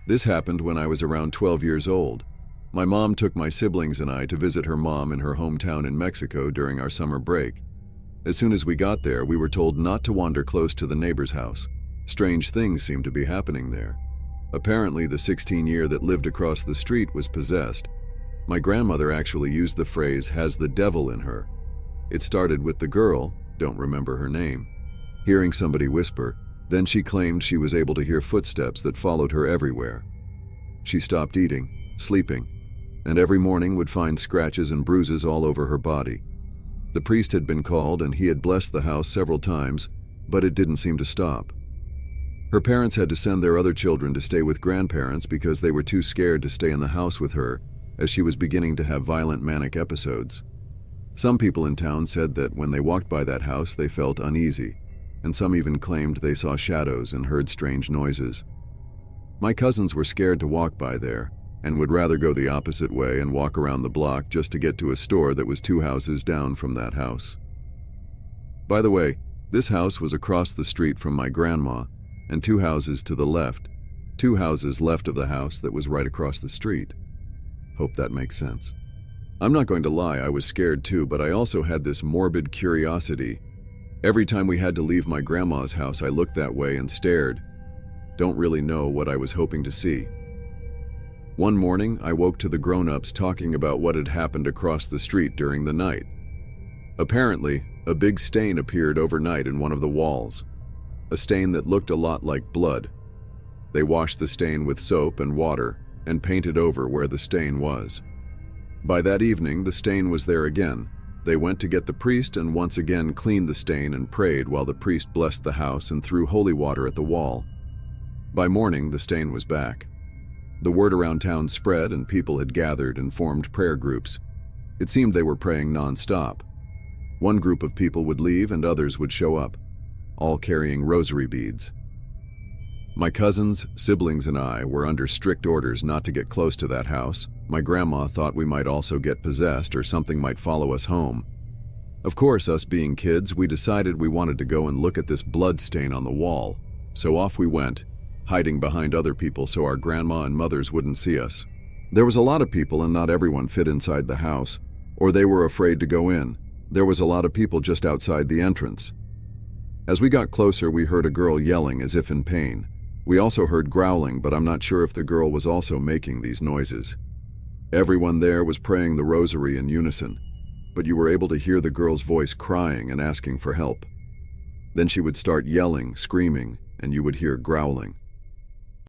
This happened when I was around 12 years old. My mom took my siblings and I to visit her mom in her hometown in Mexico during our summer break. As soon as we got there, we were told not to wander close to the neighbor's house. Strange things seemed to be happening there. Apparently, the 16-year that lived across the street was possessed. My grandmother actually used the phrase, "has the devil in her." It started with the girl, don't remember her name, hearing somebody whisper. Then she claimed she was able to hear footsteps that followed her everywhere. She stopped eating, sleeping, and every morning would find scratches and bruises all over her body. The priest had been called and he had blessed the house several times, but it didn't seem to stop. Her parents had to send their other children to stay with grandparents because they were too scared to stay in the house with her, as she was beginning to have violent manic episodes. Some people in town said that when they walked by that house they felt uneasy, and some even claimed they saw shadows and heard strange noises. My cousins were scared to walk by there, and would rather go the opposite way and walk around the block just to get to a store that was 2 houses down from that house. By the way, this house was across the street from my grandma, and 2 houses to the left, 2 houses left of the house that was right across the street. Hope that makes sense. I'm not going to lie, I was scared too, but I also had this morbid curiosity. Every time we had to leave my grandma's house, I looked that way and stared. Don't really know what I was hoping to see. One morning, I woke to the grown-ups talking about what had happened across the street during the night. Apparently, a big stain appeared overnight in one of the walls. A stain that looked a lot like blood. They washed the stain with soap and water and painted over where the stain was. By that evening, the stain was there again. They went to get the priest and once again cleaned the stain and prayed while the priest blessed the house and threw holy water at the wall. By morning, the stain was back. The word around town spread and people had gathered and formed prayer groups. It seemed they were praying non-stop. One group of people would leave and others would show up, all carrying rosary beads. My cousins, siblings, and I were under strict orders not to get close to that house. My grandma thought we might also get possessed or something might follow us home. Of course, us being kids, we decided we wanted to go and look at this blood stain on the wall. So off we went, hiding behind other people so our grandma and mothers wouldn't see us. There was a lot of people and not everyone fit inside the house, or they were afraid to go in. There was a lot of people just outside the entrance. As we got closer, we heard a girl yelling as if in pain. We also heard growling, but I'm not sure if the girl was also making these noises. Everyone there was praying the rosary in unison, but you were able to hear the girl's voice crying and asking for help. Then she would start yelling, screaming, and you would hear growling.